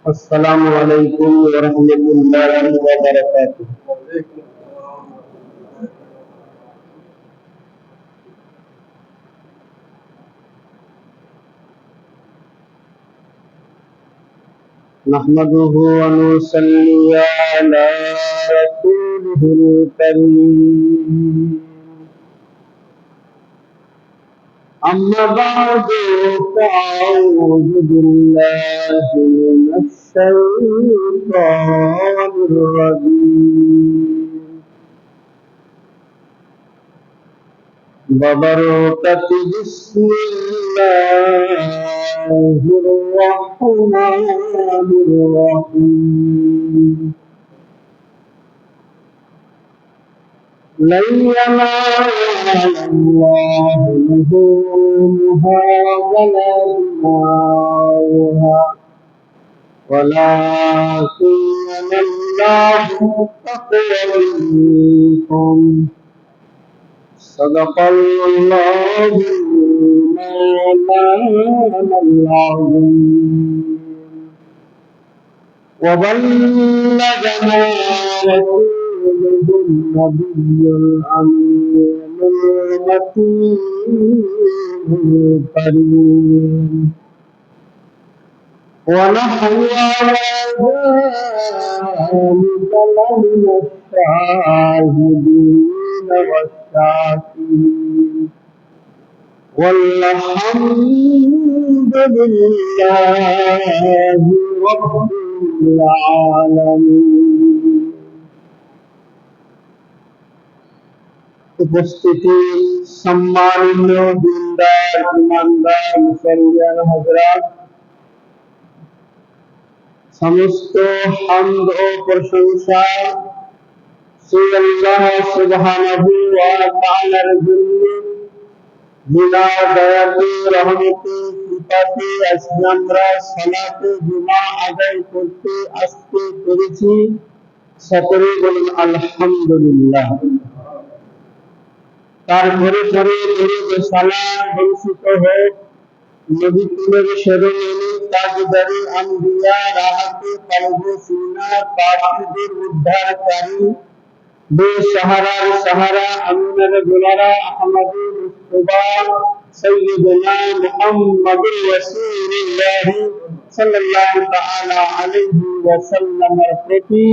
अस्सलामु अलैकुम वरहमतुल्लाहि वबरकातुह। नहमदुहु व नुसल्ली अला रसूलिहिल करीम। अम्मा बअदु फ़अऊज़ु बिल्लाहि मिनश शैतानिर रजीम। बबरकति बिस्मिल्लाहिर रहमानिर रहीम। लन यनालल्लाहु लुहूमुहा वला दिमाउहा वलाकिन यनालुहु तक़वा मिनकुम। सदक़ल्लाहुल मौलानाल अज़ीम। वबल्लगना रसूलुहुन नबियुल अमीनुल मकीनुल करीम। ونحن على ذلك لمن الشاهدين والشاكرين والحمد لله رب العالمين। উপস্থিতি সম্মানীয় দিনদার ইমানদার মুসলমান হযরত, সমস্ত হামদ ও প্রশংসা সেই আল্লাহ সুবহানাহু ওয়া তাআলার জন্য, বিনা দয়াতে রহমতে কৃপাতে আজকে আমরা সালাতে জুমা আদায় করতে আসতে পেরেছি। সকলে বলুন আলহামদুলিল্লাহ। তারপরে দরুদ ও সালাম বর্ষিত হোক নবী কুলের শরণে তাজদারে আম্বিয়া রাহতে কলবে সিনা পাপীদের উদ্ধারকারী বেসাহারার সাহারা আমিনার দুলারা আহমদে মুস্তাফা সাইয়্যিদুনা মুহাম্মাদুর রাসূলুল্লাহ সাল্লাল্লাহু তাআলা আলাইহি ওয়াসাল্লামের প্রতি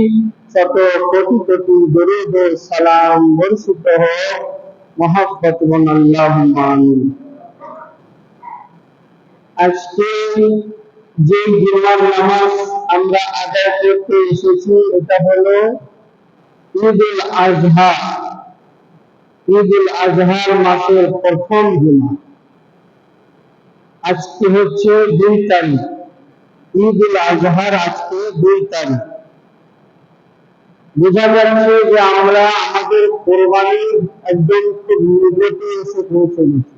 শত কোটি কোটি দরুদ ও সালাম বর্ষিত হোক। মহব্বত বলুন আল্লাহুম্মা আমিন। আজকে যে জুমার নামাজ আমরা আদায় করতে এসেছি এটা হলো ঈদুল আজহা। ঈদুল আজহার মাসের প্রথম জুমা। আজকে হচ্ছে 2 তারিখ। ঈদুল আজহার আজকে 2 তারিখ। বোঝা যাচ্ছে যে আমরা আমাদের কোরবানির একদম খুব নিকটে এসে পৌঁছে গেছি।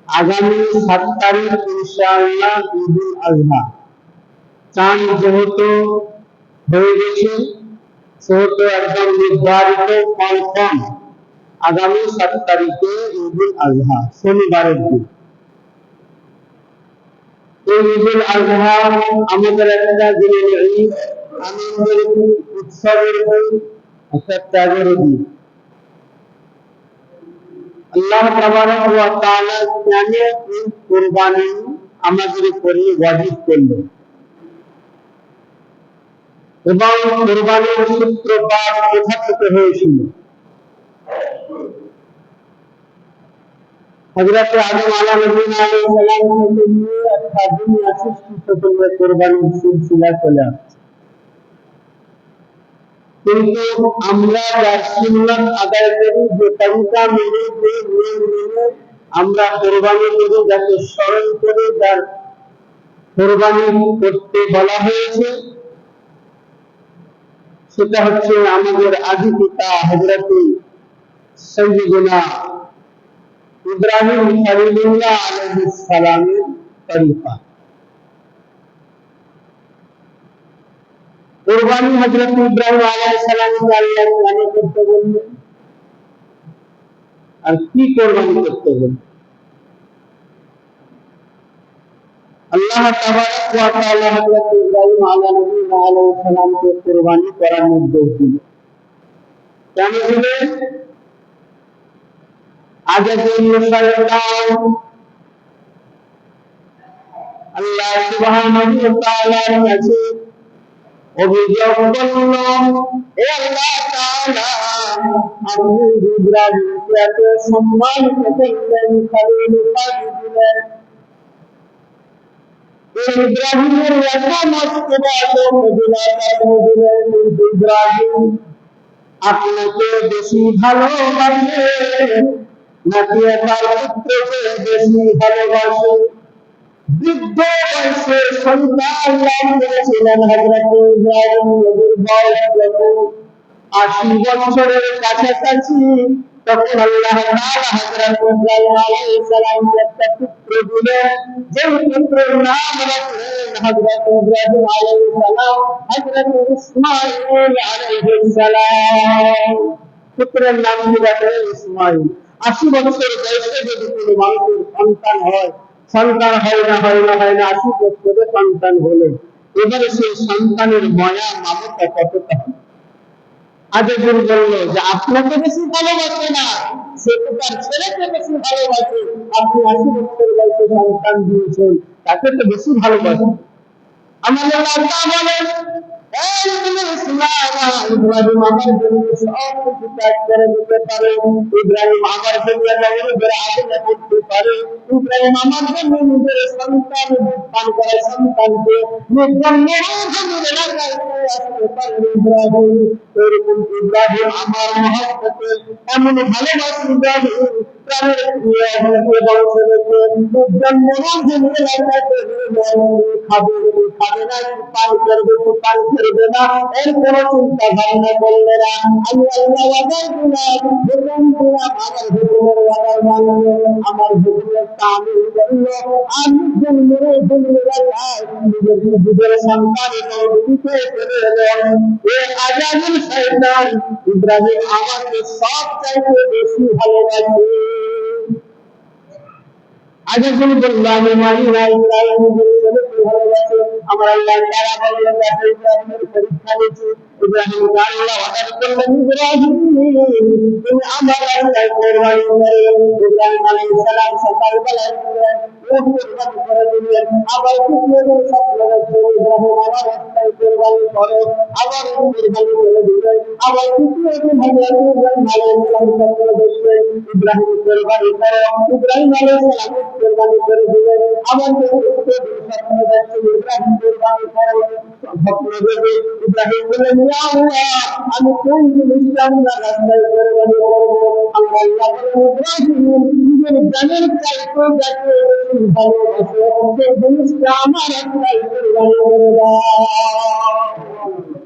আগামী 7 তারিখ ইনশাআল্লাহ ঈদুল আজহা। চাঁদ যেহেতু হয়ে গেছে সেহেতু একদম নির্ধারিত কনফার্ম আগামী 7 তারিখে ঈদুল আজহা, শনিবারের দিন। এই ঈদুল আজহা আমাদের একটা দিনের ঈদ, আনন্দের দিন, উৎসবের দিন, একটা ত্যাগের দিন। আল্লাহ তাবারক ওয়া তাআলা কেন এই কুরবানি আমাদের উপরে ওয়াজিব করলেন এবং কুরবানির সূত্রপাত কোথা থেকে হয়েছিল? হযরত আদম আলাইহিস সালাম থেকে নিয়ে একটা দুনিয়া সৃষ্টি পর্যন্ত কুরবানির সিলসিলা চলে আসছে। কিন্তু আমরা যার সুন্নাত আদায় করি, যে তরিকা মেনে, যে নিয়ম মেনে আমরা কুরবানি করি, যাকে স্মরণ করে, যার কোরবানি করতে বলা হয়েছে সেটা হচ্ছে আমাদের আদি পিতা হযরত সাইয়্যিদুনা ইব্রাহিম খলিলুল্লাহ আলাইহিস সালামের তরিকা। কোরবানি হযরত ইব্রাহিম আলাইহিস সালামকে আল্লাহ কেন করতে বললেন আর কি কোরবানি করতে বললেন? আল্লাহ তাবারক ওয়া তাআলা হযরত ইব্রাহিম আলাইহিস সালামকে কোরবানি করার নির্দেশ দিলেন। কেন দিলেন? আযাতুল শাইতান আল্লাহ সুবহানাহু ওয়া তাআলার কাছে অভিযোগ করল, হে আল্লাহ তাআলা, আপনি ইব্রাহিমকে এত সম্মান করলেন, খলিল উপাধি দিলেন, ইব্রাহিমের এত মর্যাদা এত ফজিলত দিলেন, কিন্তু ইব্রাহিম আপনাকে বেশি ভালোবাসে নাকি তার পুত্রকে বেশি ভালোবাসে? বৃদ্ধ বয়সে সন্তান লাভ করেছিলেন হযরত ইব্রাহিম, নবীর বয়স যখন ৮০ বছরের কাছাকাছি, তখন আল্লাহ তাআলা হযরত ইব্রাহিম আলাইহিস সালামকে একটা পুত্র দিলেন, যে পুত্রের নাম রাখলেন হযরত ইব্রাহিম আলাইহিস সালাম, হযরত ইসমাঈল আলাইহিস সালাম। পুত্রের নাম রাখলেন ইসমাঈল। ৮০ বছর বয়সে যদি কোনো মানুষের সন্তান হয়, সন্তান হয় না ৮০ বছরে সন্তান হলো, এবারে সেই সন্তানের মায়া মমতা কতটা হবে? আজের বলল যে আপনাকে বেশি ভালোবাসে না, সে তো তার ছেলেকে বেশি ভালোবাসে, আপনি ৮০ বছর বয়সে সন্তান দিয়েছেন, তাকে তো বেশি ভালোবাসে। আমাদের আল্লাহ বলেন, ইব্রাহিম আমার জন্য সব কিছু ত্যাগ করে দিতে পারে, ইব্রাহিম আমার জন্য নবীদের আদেশ করতে পারে, ইব্রাহিম আমার জন্য নিজের সন্তান পান করা সন্তানকে আসতে পারে। ইব্রাহিম এরকম, ইব্রাহিম আমার মহব্বতে এমন ভালোবাসি, ইব্রাহিম প্রাণের বংশ রেখে খাবে খাবে না, পান করবে পান করবে না, এর কোন চিন্তা ভাবনা করবে না। আমি আল্লাহ ওয়াদার দিলাম, হুকুম দিলাম, আমার হুকুমের ওয়াদার মানবে, আমার হুকুমের তামিল করলো, আমি জন্মের নিজের সন্তান দিতে পেরে এলেন। এ আজাদুল শয়তান ইব্রাহিম আমাকে সব চাইতে বেশি ভালোবাসে। আগে তুমি বললো আমি মানি না, ইব্রাহিম ছেলেকে ভালোবাসে। আমার আল্লাহ তারা বললেন দেখো ইব্রাহিমের পরীক্ষা নিয়েছি, ইব্রাহিম আল্লাহ অর্ডার করলেন, ইব্রাহিম তুমি আমার রাস্তায় কোরবানি করে। ইব্রাহিম আলাইহিস সালাম সকালবেলায় কোরবানি করে দিলেন। আবার দ্বিতীয়দিন স্বপ্ন দেখলেন ইব্রাহিম আমার রাস্তায় কোরবানি করে, আবার কোরবানি করে দিলেন। আবার তৃতীয়দিন হযরত ইব্রাহিম আলাইহিস সালাম স্বপ্ন দেখলেন ইব্রাহিম কোরবানি করে, ইব্রাহিম আলাইহিস সালাম কোরবানি করে দিলেন। আবার তৃতীয়দিন স্বপ্ন দেখলেন ইব্রাহিম কোরবানি করে, স্বপ্ন দেখে ইব্রাহিম বললেন ইয়া আল্লাহ, আমি কোন জিনিসটা আপনার রাস্তায় কোরবানি করব? আল্লাহ বললেন ইব্রাহিম নিজের জানের চাইতে যাকে ভালোবাসে সেই জিনিসটা আমার রাস্তায় কোরবানি করে দাও।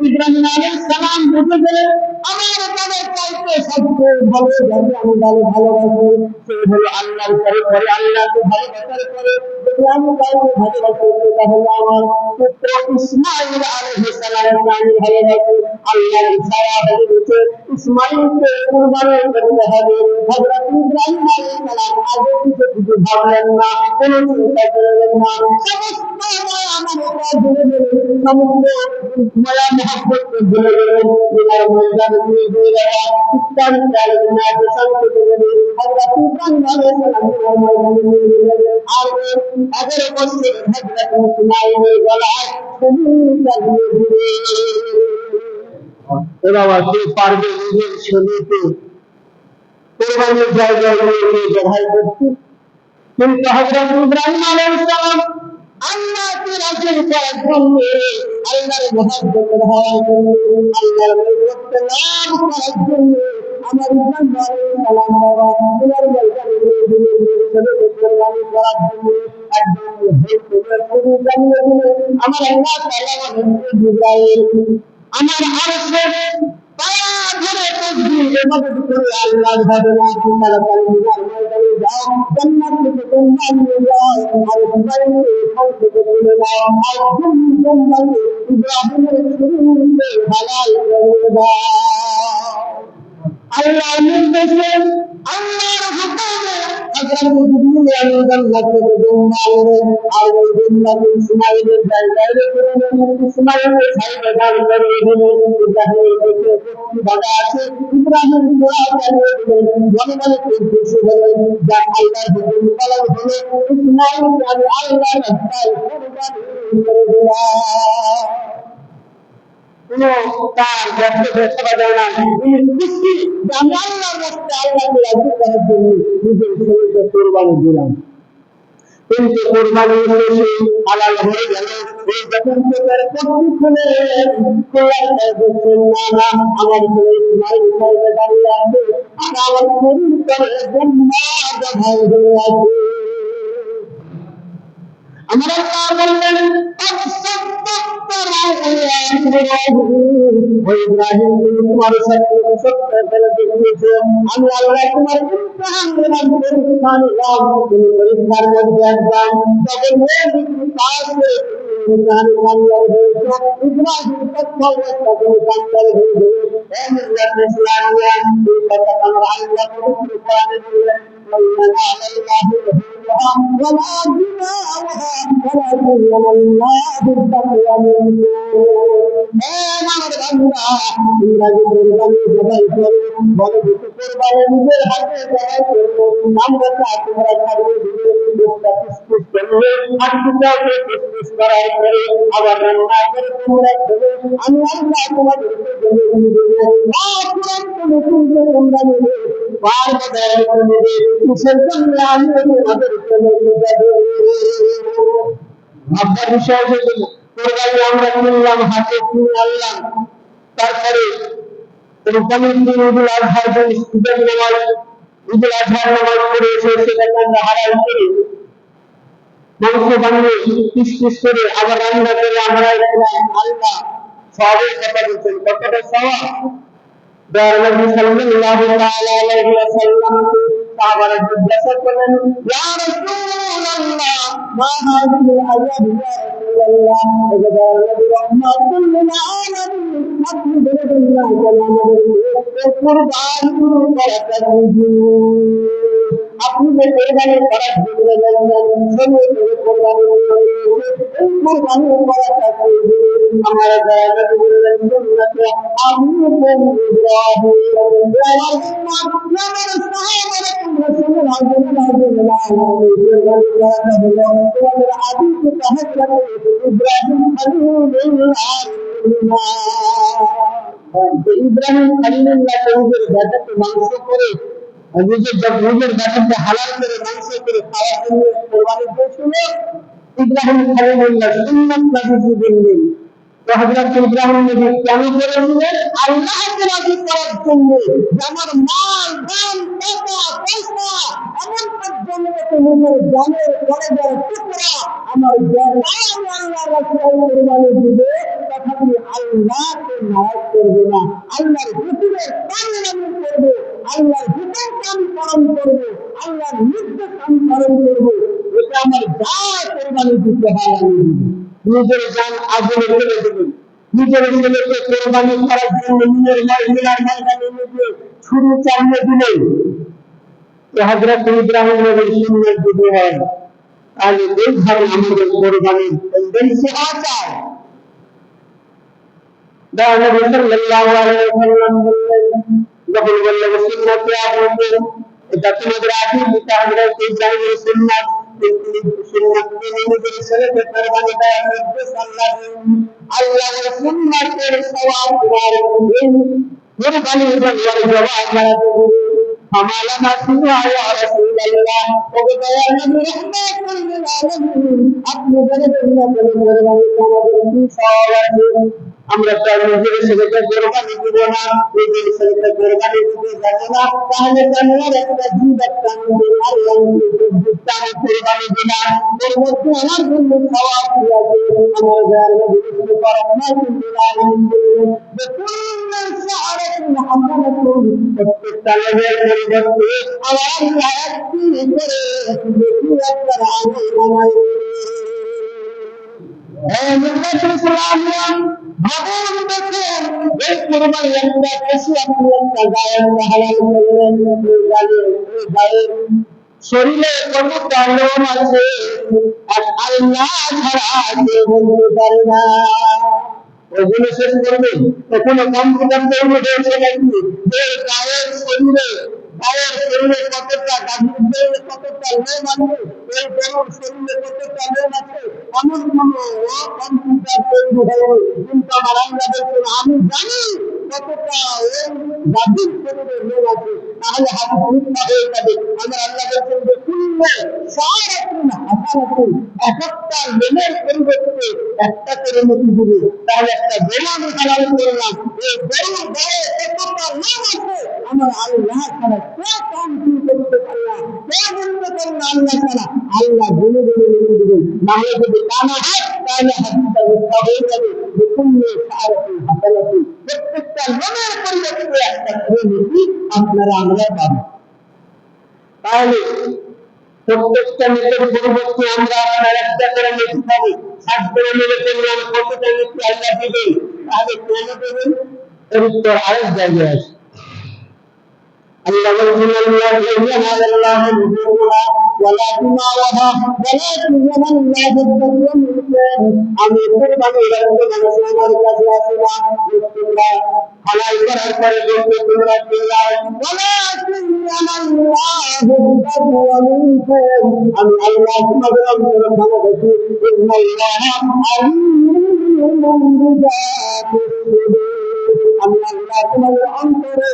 ইব্রাহিম আলাইহিস সালাম বুঝে গেলেন আমার জানের চাইতে সবচেয়ে ভালো যাকে আমি ভালোবাসি সে হলো আল্লাহর পরে আল্লাহকে ভালোবাসার পরে যদি আমি কাউকে ভালোবাসি সেটা হলো আমার পুত্র ইসমাঈল আলাইহিস সালামকে আমি ভালোবাসি। আল্লাহর ইচ্ছা হয়ে গেছে ইসমাঈলকে কুরবানি করতে হবে। হযরত ইব্রাহিম আলাইহিস সালাম আগে কিছু ভাবলেন না, কোনো চিন্তা করলেন না, সমস্ত আমার উপর ধরে গেলেন, সমস্ত মায়া মহব্বত ভুলে গেলেন, বিনার ময়দানে দিয়ে দেওয়া ইসলাম চালেন না, শান্তি গেলেন। হযরত ইব্রাহিম আলাইহিস সালাম ময়দানে নিয়ে গেলেন, আর 11 বছর হযরত ইসমাঈলের গলায় ছুরি চালিয়ে দিলেন। এরা কে পারবে নিজের ছেলেকে কোরবানির জায়গায় নিয়ে জবাই করতে? কিন্তু হযরত ইব্রাহিম আলাইহিস সালাম আল্লাহকে রাজি করার জন্য, আল্লাহর মহব্বতের হওয়ার জন্য, আল্লাহর নৈকট্য লাভ করার জন্য আমার ইব্রাহিম আলাইহিস সালাম বাবা তোমার ময়দানে ছেলেকে কোরবানি করার জন্য আমার আল্লাহ তাআলা জিবরাইল আমার আরশের পায়া ধরে তসবিহ ইবাদত করে আল্লাহর ঘটনা তাড়াতাড়ি নিয়ে ময়দানে যাও জান্নাত থেকে তোমরা নিয়ে যাও আর জিবরাইলকে সংসদে তুলে নাও আর তোমরা ইব্রাহিমের শরীরকে হালাল করে দাও আল্লাহর নির্দেশে আল্লাহর হুকুমে হযরত জিবরিল জান্নাত থেকে দুম্বালের আর ওই দুম্বাকে ইসমাঈলের জায়গায় রেখে ইসমাঈলের সাইডে দাঁড় করিয়ে দিলেন ইব্রাহিমের কাছে একটি বাধা আছে ইব্রাহিম দোয়া চালিয়ে দিলেন মনে মনে খুশি হলেন যা আল্লাহর হুকুম পালন হলে ইসমাঈলকে আমি আল্লাহর রাস্তায় কুরবানি করে দিলাম তার ব্যক্তিগত সেবা দেয় না তিনি খুশি যে আমি আল্লাহর রাস্তায় আল্লাহকে রাজি করার জন্য নিজের শরীরকে কোরবানি দিলাম কিন্তু কোরবানি শেষে হালাল হয়ে গেল এই যখন পেটের পট্টি খুলে খোলার দেখছেন না আমার শরীর ইসমাঈল সাহেবে দাঁড়িয়ে আছে আর আমার শরীর করে জন্মাদ ভাই হয়ে আছে আমার আল্লাহ বললেন ইব্রাহিম তুমি তোমার সত্য ফেলে দেখিয়েছো আমি আল্লাহ তোমার ইমতিহান নিলাম পরীক্ষা নিলাম তুমি পরীক্ষার মধ্যে একদম তখন পাস হয়ে ইমতিহান কামিয়াব হয়েছো ইব্রাহিম সত্য অবস্থা তুমি কামিয়াব হয়ে গেলে ইসলামিয়া এই কথা আমার আল্লাহ পবিত্র কোরআনে বললেন ولا جناحها ولكن الله بالتقوى منكم আমার বান্দা তোমরা যে কোরবানি জবাই করো বলো যে কোরবানি নিজের হাতে জবাই করো আমরা তা তোমরা ছাড়িয়ে দিলে মুখটা ফুসফুস করলে হাতটাকে ফুসফুস করার পরে আবার রান্না করে তোমরা খেলে আমি আল্লাহ তোমাদেরকে বলে দেবো আখরাত তুমি তুলবে তোমরা নেবে পার বদল নেবে কিসের জন্য আমি তোমাদেরকে বলে দেবো আপনার বিষয় হচ্ছে কোরবানি আমরা কিনলাম হাতে কিনে আনলাম তারপরে কোরবানির দিন ঈদুল আজহার দিন ঈদের নামাজ ঈদুল আজহার নামাজ পড়ে এসে সেটাকে আমরা হালাল করে মাংস বানিয়ে পিস পিস করে আবার রান্না করে আমরা আল্লাহ সওয়াবের কথা বলছেন কতটা সওয়াব নবী সাল্লাল্লাহু তাআলা আলাইহি ওয়াসাল্লাম সাহাবারা জিজ্ঞাসা করলেন ইয়া রাসূলুল্লাহ মা হাযিহি আল-আয়াত ইয়া রাসূলুল্লাহ এজদা নবী রাহমাতুল লিল আলামিন আপনি বলে দিন না আমাদেরকে কুরবানি করাটা আপনি যে কোরবানি করার জন্য বললেন সময় করে কোরবানি এই কোরবানি করাটা আমার দয়ালে বললেন সুন্নাতে আমি কোন ইব্রাহিম আমার সাহাবারা তোমরা শুনে নাও কোরবানি করাটা হলো তোমাদের আদি পিতা হযরত ইব্রাহিম খলিলুল্লাহ ইব্রাহিম খলিলুল্লাহ নিজের বেটাকে মাংস করে নিজের বেটাকে হালাল করে মাংস করে খাওয়ার জন্য কোরবানি দিয়েছিল ইব্রাহিম খলিলুল্লাহ সুন্নাত নবী বললেন তো হযরত ইব্রাহিম নবী কেন করে নিলেন আল্লাহকে রাজি করার জন্য যে আমার মাল ধন টাকা পয়সা এমন পর্যন্ত নিজের জানের কলেজের টুকরা আমার জানাই আমি আল্লাহর রাস্তায় কোরবানি দিবে তথাপি আল্লাহকে নারাজ করবে না আল্লাহর হুকুমের পালন করবে আল্লাহর হুকুমকে আমি পালন করব আল্লাহর নির্দেশ আমি পালন করব এটা আমার যা কোরবানি দিতে হয় আমি নিজের জান আগুনে ফেলে দেবেন নিজের ছেলেকে কোরবানি করার জন্য নিজের মহিলার ময়দানে নিজে ছুরি চালিয়ে দিলেন হযরত ইব্রাহিম নবীর সুন্নাত যদি হয় তাহলে এইভাবে আমাদের কোরবানির টেন্ডেন্সি হওয়া চাই নবী সাল্লাল্লাহু আলাইহি ওয়াসাল্লাম বললেন যখন বললেন সুন্নাতে আপনি এটা তোমাদের আদি পিতা হযরত ইব্রাহিমের সুন্নাত সুন্নাত নিজের ছেলেকে কোরবানি দেওয়ার নির্দেশ আল্লাহর সুন্নাতের সওয়াব তোমার এই কোরবানির জন্য জবাব করা আমালানা সুন্নাহ ইয়া রাসূল রাসূলুল্লাহ ওগো দয়ার নবী রাহমাতুল লিল আলামিন আপনি বলে দেন না বলে কোরবানি আমাদের কি সওয়াব আছে আমরা তার নিজের ছেলেকে কোরবানি দিব না নিজের ছেলেকে কোরবানি দিতে যাব না তাহলে জানার একটা জীব একটা আমাদের আল্লাহ তার কোরবানি দিনা এর মধ্যে আমার জন্য সওয়াব আছে আমার দয়ার নবী রাহমাতুল লিল আলামিন بكل شعرة حسنة والتسلم পরিবর্তে আমার আল্লাহ একটি করে বেশি একটা আমল ভাবুন দেখুন এই কোরবানি একটা বেশি আপনি একটা গায়ের হালাল করলেন গায়ের শরীরে কতটা লোম আছে আর আল্লাহ ছাড়া কেউ বলতে পারে না ওগুলো শেষ করবেন তখন কম্পিউটার তৈরি হয়েছে নাকি যে গায়ের শরীরে কতটা গাভীর কতটা লোম আছে এই গরুর শরীরে কতটা লোম আছে এমন কোন কম্পিউটার তৈরি হয়নি কিন্তু আমার আল্লাহ বলছেন আমি জানি কতটা ওই গাভীর শরীরে লোম আছে তাহলে হাদিস মিথ্যা হয়ে যাবে আমার আল্লাহ বলছেন যে কুল্লে সারাতুন হাসানাতুন একটা লোমের পরিবর্তে একটা করে নেকি দিবে তাহলে একটা গরু আমি হালাল করলাম এই গরুর গায়ে কতটা লোম আছে আমার আল্লাহ ছাড়া কে কন্ট্রোল করতে পারলাম কে বলতে পারলাম আল্লাহ ছাড়া আল্লাহ গুনে গুনে লিখে দিবেন না হলে যদি কানা হয় তাহলে হাদিসটা মিথ্যা হয়ে যাবে যে কুল্লে সারাতুন হাসানাতুন প্রত্যেকটা লোমের পরিবর্তে একটা করে নেকি আপনারা আমরা পাবো তাহলে প্রত্যেকটা নেকের পরিবর্তে আমরা আপনার একটা করে নেকি পাবো 60 করে মিলে করলে কতটা নেকি আল্লাহ দিবেন তাহলে কেন দেবেন এর উত্তর আরেক জায়গায় আছে আল্লাহ বলেন আল্লাহ ইয়াহদিল্লাহু লিমান ওয়ালা দিমাওয়াহা ওয়ালাকিন ইয়াহদিল্লাহু আমি কুরবানি রাখতে মানুষ আমার কাছে আসে না তোমরা হালাল করার পরে বলতে তোমরা দিলাও ওয়ালাকিন ইয়াহদিল্লাহু আমি আল্লাহ তোমাদের অন্তরে ভালোবাসি ইন্নাল্লাহা আলিমুন বিযাতিস সুদূর আমি আল্লাহ তোমাদের অন্তরে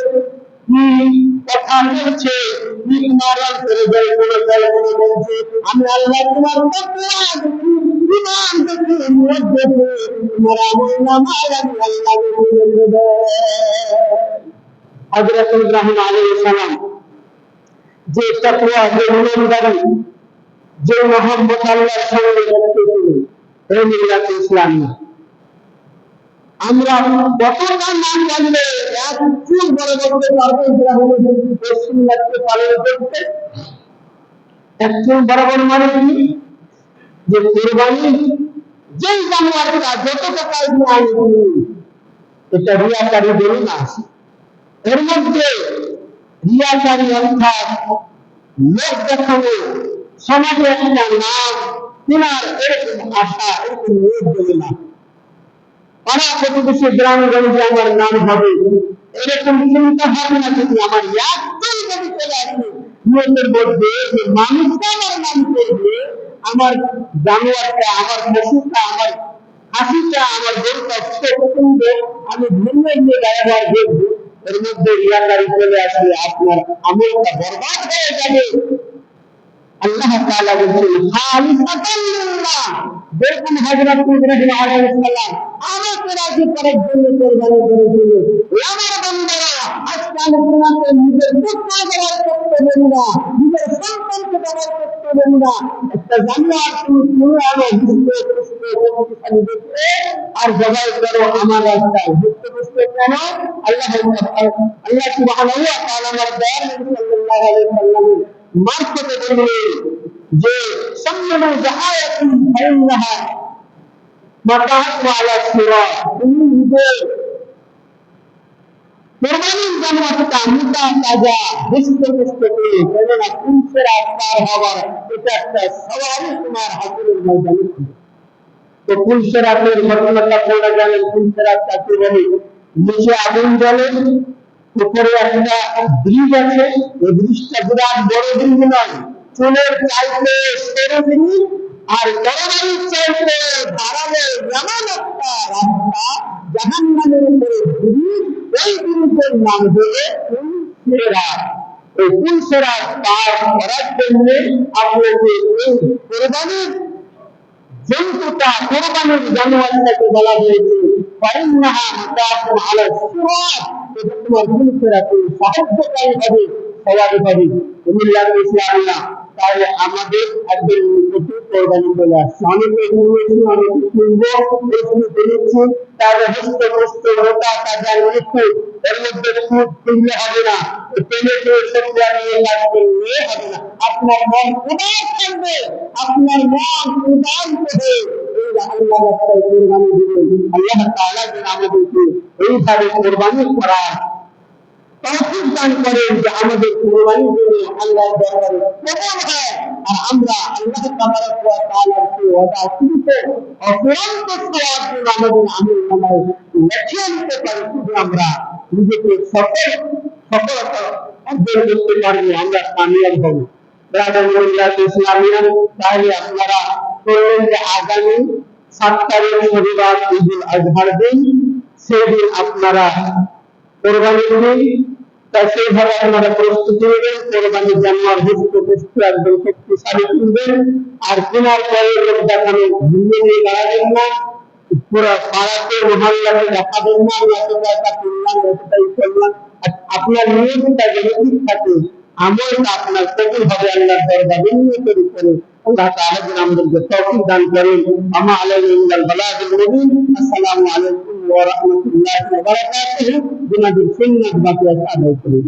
কথা বলছে তোমার অন্তরে জল্পনা কল্পনা বলছে আমি আল্লাহ তোমার তাকওয়া দেখি ঈমান দেখি নিয়ত দেখি তোমার আমল নামায় আমি আল্লাহ বলে দেব হযরত ইব্রাহিম আলাইহিস সালাম যে তাকওয়া যে ঈমানদারি যে মুহাম্মদ আল্লাহর সঙ্গে রাখতেছিলেন এই মিল্লাত ইসলামিয়া আমরা কতটা নাম জানলে এক চুল বড় করতে পারবো ইব্রাহিমের সুন্নাতকে পালন করতে এক চুল বরাবর মানে কি যে কুরবানি যেই জানোয়ারটা যত টাকা দিয়ে আনবে এটা রিয়াকারী বলি না এর মধ্যে রিয়াকারী অর্থাৎ লোক দেখানো সমাজে একটা নাম তিনার এরকম আশা এরকম লোক বলে না পাড়া প্রতিবেশী গ্রামগঞ্জে আমার নাম হবে এরকম চিন্তা হবে না যদি আমার একটাই যদি চলে আসে নিয়মের মধ্যে যে মানুষটা আমার নাম করবে আমার জানোয়ারটা আমার পশুটা আমার হাসিটা আমার গরুটা শুনবে আমি ভিন্ন নিয়ে ব্যবহার দেখবো এর মধ্যে রিয়াকারী চলে আসলে আপনার আমলটা বরবাদ হয়ে যাবে আল্লাহ তাআলা বলেন খালিসাতান লিল্লাহ যেরকম হযরত ইব্রাহিম আলাইহিস সালাম আমাকে রাজি করার জন্য কুরবানি করেছিল আমার বান্দারা আজকে আমি তোমাকে নিজের পুত্র ব্যবহার করতে দেব না নিজের সন্তানকে ব্যবহার করতে দেব না একটা জানোয়ার তুমি কিনে আনো বুঝতে বুঝতে শক্তিশালী দেখতে আর জবাই করো আমার রাস্তায় বুঝতে বুঝতে কেন আল্লাহ সুবহানাহু ওয়া তাআলা আমার দয়ার নবী সাল্লাল্লাহু আলাইহি ওয়াসাল্লাম মারফতে বললেন যে সাম্মানু জাহায়াতুন ফাইন্নাহা মাতাহাতু আলা সিরাত তুমি নিজে কুরবানির জানোয়ারটা মোটা তাজা বুঝতে বুঝতে কেননা পুলিশের পার হওয়ার এটা একটা সওয়ারি তোমার হাসিলের ময়দানে ছিল তো পুলিশের আপনার ঘটনাটা আপনারা জানেন পুলিশের কাছে বলে নিচে আগুন জ্বলে উপরে একটা ব্রিজ আছে এই ব্রিজটা বিরাট বড় ব্রিজ নয় চুলের চাইতে সরু ব্রিজ আর তরবারির চাইতে ধারালো এমন একটা রাস্তা জাহান্নামের উপরে ব্রিজ এই ব্রিজের নাম হলো সিরাত এই পুলসেরা পার করার জন্য আপনাকে এই কোরবানির জন্তুটা কোরবানির জানোয়ারটাকে বলা হয়েছে ফাইন্নাহা মুতাকুন আলা সিরাত, এটা তোমার পুলসেরাকে সাহায্যকারী হবে, সবাই হবে। মিল্লাত ইসলামিয়া তাহলে আমাদের একজন নিকটে কোরবানি চলে আসছে, অনেকে শুনেছি অনেকে শুনবো শুনতে দিচ্ছি, তাহলে হৃষ্টপুষ্ট মোটা তাজা নিখুঁত, এর মধ্যে সুদ কিনলে হবে না, পেলে সত্যা নিয়ে কাজ করলে হবে না। আপনার মন উদার থাকবে, আপনার মন উদান্ত হয়ে এই আল্লাহ রাস্তায় কোরবানি দিবেন। আল্লাহ তাআলা যেন আমাদেরকে এইভাবে কোরবানি করার তৌফিক দান করেন যে আমাদের কোরবানি দিলে আল্লাহর দরবারে কবুল হয়, আর আমরা আল্লাহ তাবারক ওয়া তাআলার সেই ওয়াদাকৃত অফুরন্ত সওয়াব যেন আমাদের আমলনামায় লিখিয়ে নিতে পারি, শুধু আমরা নিজেকে সফলতা অর্জন করতে পারবো, আমরা কামিয়াব হব। মিল্লাত ইসলামিয়া তাহলে আপনারা বললেন যে আগামী 7 তারিখ শনিবার ঈদুল আজহার দিন, সেই দিন আপনারা কোরবানির দিন, তাই সেইভাবে আপনারা প্রস্তুতি নেবেন, কোরবানির জানোয়ার হৃষ্টপুষ্ট একদম শক্তিশালী কিনবেন, আর কেনার পরে লোক দেখানো ঘুরিয়ে নিয়ে দাঁড়াবেন না, পুরো পাড়াতে মহল্লাতে দেখাবেন না আমি এত টাকা কিনলাম এতটাই করলাম। আপনার নিয়মটা যেন ঠিক থাকে, আমলটা আপনার কবুল হবে আল্লাহর দরবারে নিয়তের উপরে। আল্লাহ তাআলা যেন আমাদেরকে তৌফিক দান করেন। আমা আলাইনা ইল্লাল বালাগুল মুবিন। আসসালামু আলাইকুম ওয়া রাহমাতুল্লাহি ওয়া বারাকাতুহু। বিনাদির সুন্নাত বাকি আদায় করুন।